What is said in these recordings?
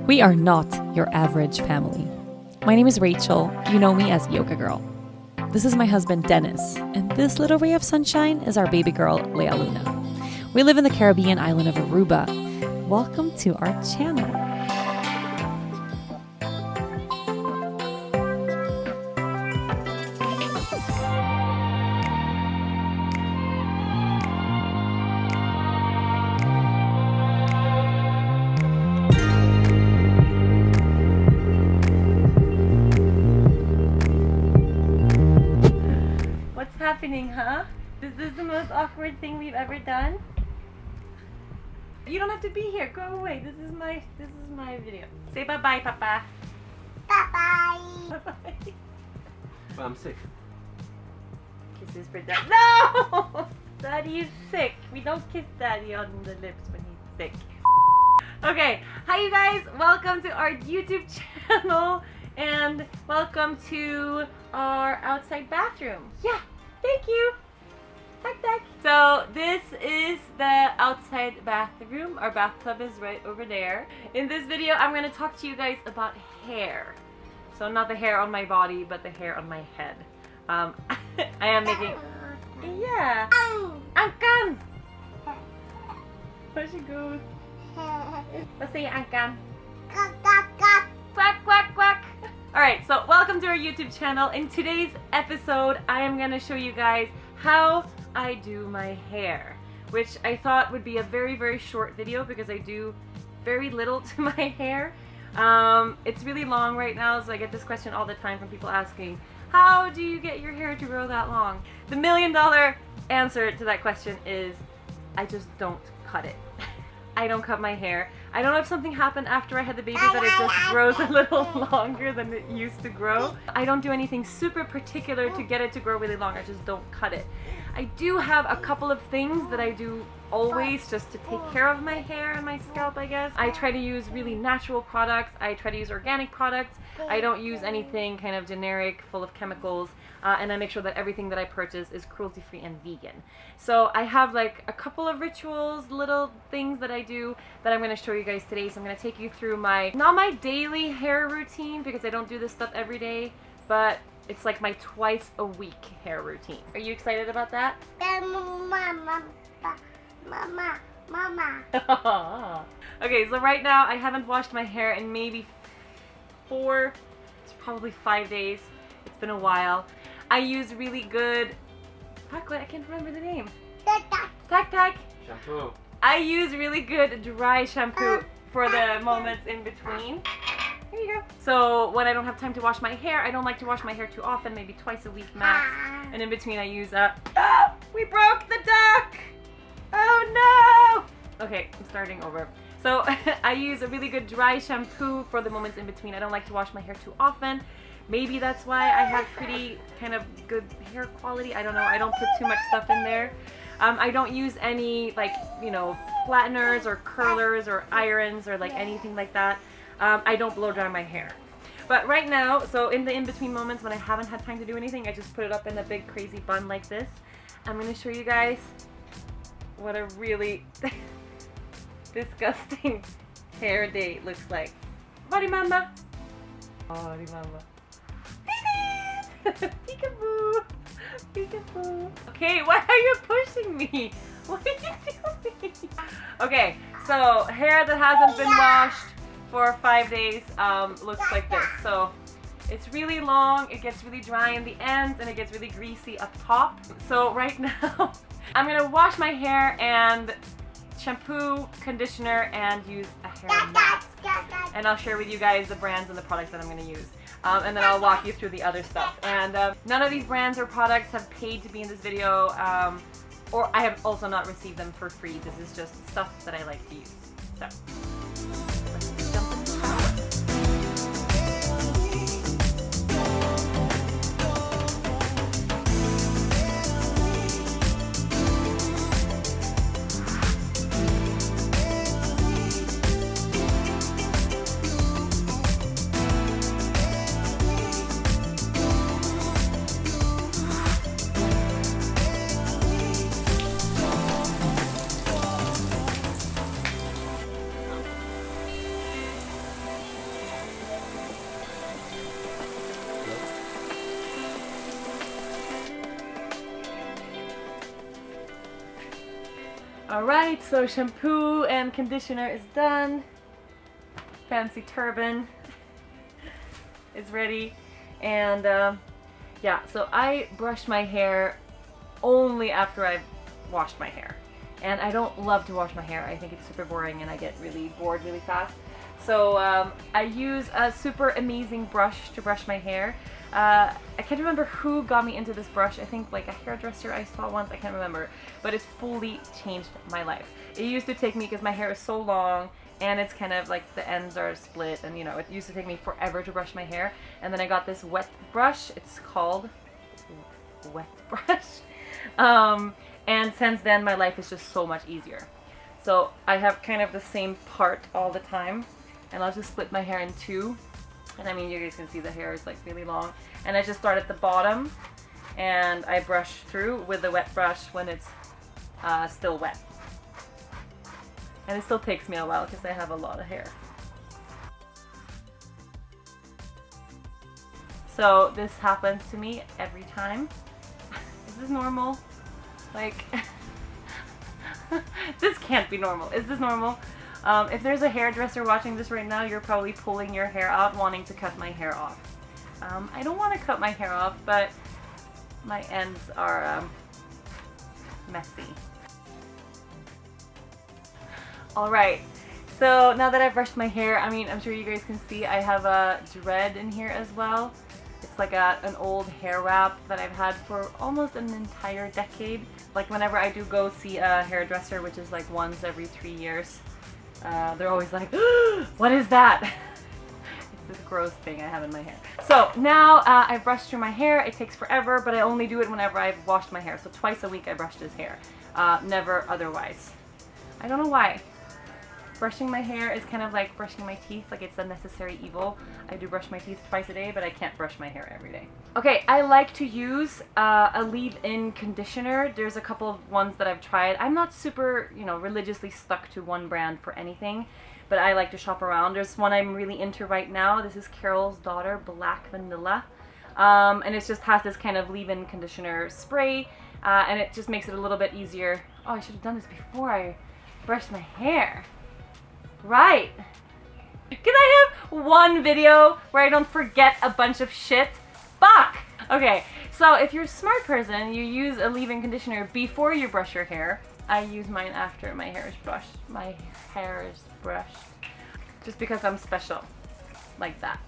We are not your average family. My name is Rachel. You know me as Yoga Girl. This is my husband, Dennis, and this little ray of sunshine is our baby girl, Lea Luna. We live in the Caribbean island of Aruba. Welcome to our channel. What's happening, huh? Is this the most awkward thing we've ever done? You don't have to be here. Go away. This is my video. Say bye-bye, Papa. Bye-bye. Bye-bye. But I'm sick. Kisses for Dad. No! Daddy is sick. We don't kiss Daddy on the lips when he's sick. Okay. Hi, you guys. Welcome to our YouTube channel. And welcome to our outside bathroom. Yeah. Thank you. So this is the outside bathroom. Our bathtub is right over there. In this video, I'm going to talk to you guys about hair. So not the hair on my body, but the hair on my head. I am making... Yeah. Angkan! Where she goes? Let's say Angkan. Quack, quack, quack. Alright, so welcome to our YouTube channel. In today's episode, I am going to show you guys how I do my hair, which I thought would be a very, very short video because I do very little to my hair. It's really long right now, so I get this question all the time from people asking, how do you get your hair to grow that long? The $1 million answer to that question is, I just don't cut it. I don't cut my hair. I don't know if something happened after I had the baby that it just grows a little longer than it used to grow. I don't do anything super particular to get it to grow really long. I just don't cut it. I do have a couple of things that I do always just to take care of my hair and my scalp, I guess. I try to use really natural products. I try to use organic products. I don't use anything kind of generic, full of chemicals. And I make sure that everything that I purchase is cruelty-free and vegan. So I have like a couple of rituals, little things that I do that I'm going to show you guys today. So I'm going to take you through not my daily hair routine because I don't do this stuff every day, but it's like my twice a week hair routine. Are you excited about that? Mama. Okay, so right now I haven't washed my hair in maybe probably 5 days. It's been a while. I use really good, I can't remember the name. Tac. Shampoo. I use really good dry shampoo for the moments in between. Here you go. So when I don't have time to wash my hair, I don't like to wash my hair too often, maybe twice a week max. And in between I use we broke the duck! Oh no! Okay, I'm starting over. So I use a really good dry shampoo for the moments in between. I don't like to wash my hair too often. Maybe that's why I have pretty kind of good hair quality. I don't know. I don't put too much stuff in there. I don't use any like, you know, flatteners or curlers or irons or like anything like that. I don't blow dry my hair. But right now, so in the in-between moments when I haven't had time to do anything, I just put it up in a big crazy bun like this. I'm going to show you guys what a really disgusting hair day looks like. Body mama. Body mama. Peekaboo! Peekaboo! Okay, why are you pushing me? What are you doing? Okay, so hair that hasn't been washed for 5 days looks like this. So it's really long, it gets really dry in the ends, and it gets really greasy up top. So right now, I'm gonna wash my hair and shampoo, conditioner, and use a hair mask. And I'll share with you guys the brands and the products that I'm going to use. And then I'll walk you through the other stuff. And none of these brands or products have paid to be in this video, or I have also not received them for free. This is just stuff that I like to use. So, let's jump into the shower. Alright, so shampoo and conditioner is done. Fancy turban is ready. And yeah, so I brush my hair only after I've washed my hair. And I don't love to wash my hair. I think it's super boring and I get really bored really fast. So I use a super amazing brush to brush my hair. I can't remember who got me into this brush. I think like a hairdresser I saw once, I can't remember. But it's fully changed my life. It used to take me, because my hair is so long and it's kind of like the ends are split, and you know, it used to take me forever to brush my hair. And then I got this wet brush. It's called wet brush. And since then my life is just so much easier. So I have kind of the same part all the time, and I'll just split my hair in two. And I mean, you guys can see the hair is like really long. And I just start at the bottom and I brush through with the wet brush when it's still wet. And it still takes me a while because I have a lot of hair. So this happens to me every time. Is this normal? Like, this can't be normal. Is this normal? If there's a hairdresser watching this right now, you're probably pulling your hair out wanting to cut my hair off. I don't want to cut my hair off, but my ends are messy. Alright, so now that I've brushed my hair, I mean, I'm sure you guys can see I have a dread in here as well. It's like an old hair wrap that I've had for almost an entire decade. Like whenever I do go see a hairdresser, which is like once every 3 years, they're always like, what is that? It's this gross thing I have in my hair. So now I've brushed through my hair. It takes forever, but I only do it whenever I've washed my hair. So twice a week I brushed his hair, never otherwise. I don't know why. Brushing my hair is kind of like brushing my teeth, like it's a necessary evil. I do brush my teeth twice a day, but I can't brush my hair every day. Okay, I like to use a leave-in conditioner. There's a couple of ones that I've tried. I'm not super, you know, religiously stuck to one brand for anything, but I like to shop around. There's one I'm really into right now. This is Carol's Daughter Black Vanilla. And it just has this kind of leave-in conditioner spray, and it just makes it a little bit easier. Oh, I should have done this before I brushed my hair. Right. Can I have one video where I don't forget a bunch of shit? Fuck! Okay, so if you're a smart person, you use a leave-in conditioner before you brush your hair. I use mine after my hair is brushed. My hair is brushed. Just because I'm special. Like that.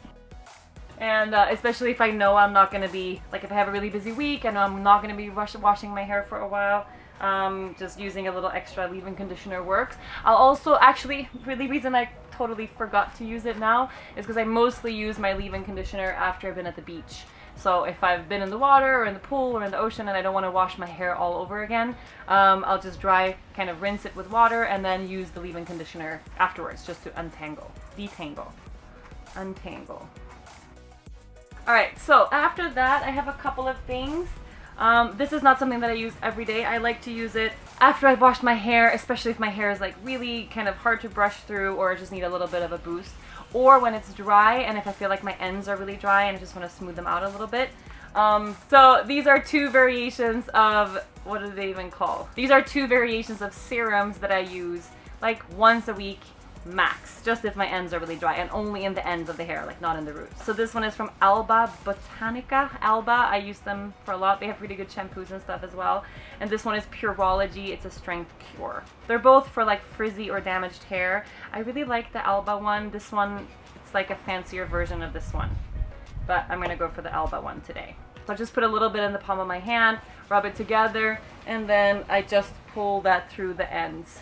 And especially if I know I'm not going to be, like if I have a really busy week, I know I'm not going to be washing my hair for a while. Just using a little extra leave-in conditioner works. I'll also actually, the reason I totally forgot to use it now is because I mostly use my leave-in conditioner after I've been at the beach. So if I've been in the water or in the pool or in the ocean and I don't want to wash my hair all over again, I'll just kind of rinse it with water and then use the leave-in conditioner afterwards just to detangle. Alright, so after that I have a couple of things. This is not something that I use every day. I like to use it after I've washed my hair, especially if my hair is like really kind of hard to brush through or just need a little bit of a boost. Or when it's dry and if I feel like my ends are really dry and I just want to smooth them out a little bit. So these are two variations of, what do they even call? These are two variations of serums that I use like once a week max, just if my ends are really dry, and only in the ends of the hair, like not in the roots. So this one is from Alba Botanica. Alba, I use them for a lot. They have really good shampoos and stuff as well. And this one is Pureology. It's a strength cure. They're both for like frizzy or damaged hair. I really like the Alba one. This one, it's like a fancier version of this one, but I'm gonna go for the Alba one today. So I'll just put a little bit in the palm of my hand, rub it together, and then I just pull that through the ends.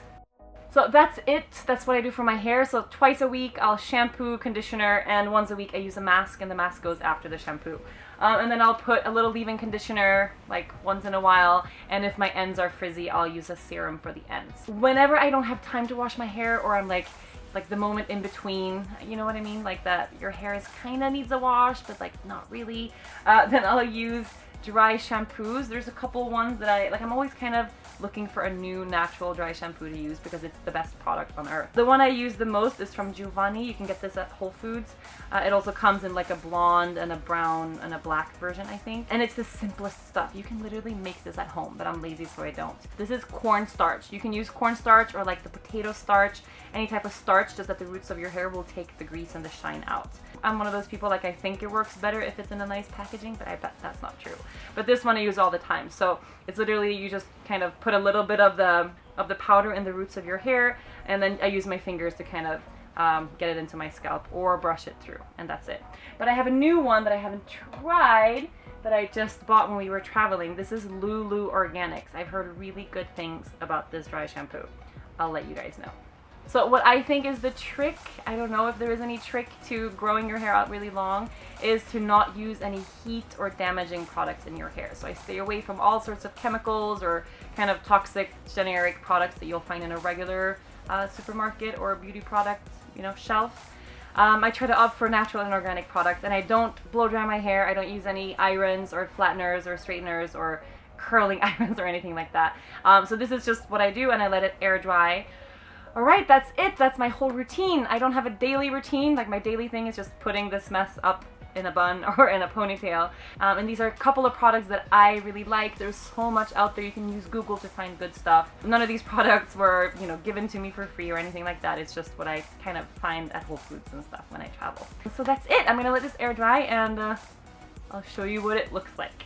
So that's it. That's what I do for my hair. So twice a week I'll shampoo, conditioner, and once a week I use a mask, and the mask goes after the shampoo. And then I'll put a little leave-in conditioner like once in a while, and if my ends are frizzy I'll use a serum for the ends. Whenever I don't have time to wash my hair, or I'm like the moment in between, you know what I mean? Like that your hair is kind of needs a wash but like not really, then I'll use dry shampoos. There's a couple ones that I like. I'm always kind of looking for a new natural dry shampoo to use because it's the best product on earth. The one I use the most is from Giovanni. You can get this at Whole Foods. It also comes in like a blonde and a brown and a black version, I think. And it's the simplest stuff. You can literally make this at home, but I'm lazy so I don't. This is cornstarch. You can use cornstarch or like the potato starch, any type of starch, just that the roots of your hair will take the grease and the shine out. I'm one of those people, like, I think it works better if it's in a nice packaging, but I bet that's not true. But this one I use all the time. So it's literally, you just kind of put a little bit of the powder in the roots of your hair, and then I use my fingers to kind of get it into my scalp or brush it through, and that's it. But I have a new one that I haven't tried that I just bought when we were traveling. This is Lulu Organics. I've heard really good things about this dry shampoo. I'll let you guys know. So what I think is the trick, I don't know if there is any trick to growing your hair out really long, is to not use any heat or damaging products in your hair. So I stay away from all sorts of chemicals or kind of toxic generic products that you'll find in a regular supermarket or beauty product, you know, shelf. I try to opt for natural and organic products, and I don't blow dry my hair. I don't use any irons or flatteners or straighteners or curling irons or anything like that. So this is just what I do, and I let it air dry. Alright, that's it. That's my whole routine. I don't have a daily routine. Like, my daily thing is just putting this mess up in a bun or in a ponytail. And these are a couple of products that I really like. There's so much out there. You can use Google to find good stuff. None of these products were, you know, given to me for free or anything like that. It's just what I kind of find at Whole Foods and stuff when I travel. So that's it. I'm gonna let this air dry, and I'll show you what it looks like.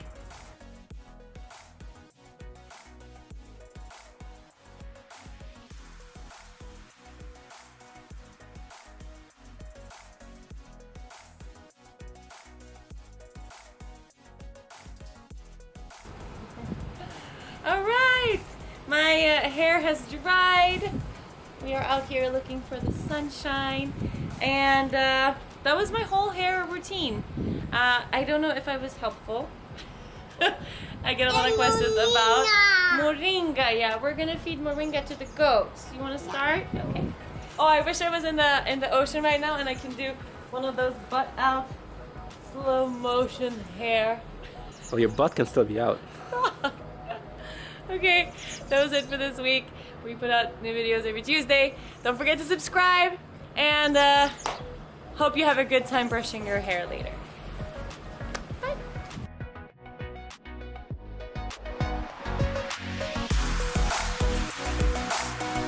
Alright, my hair has dried. We are out here looking for the sunshine, and that was my whole hair routine. I don't know if I was helpful. I get a lot of questions about moringa. Yeah, we're gonna feed moringa to the goats. You wanna start? Okay. Oh, I wish I was in the ocean right now and I can do one of those butt out slow motion hair. Well, your butt can still be out. Okay, that was it for this week. We put out new videos every Tuesday. Don't forget to subscribe, and hope you have a good time brushing your hair later.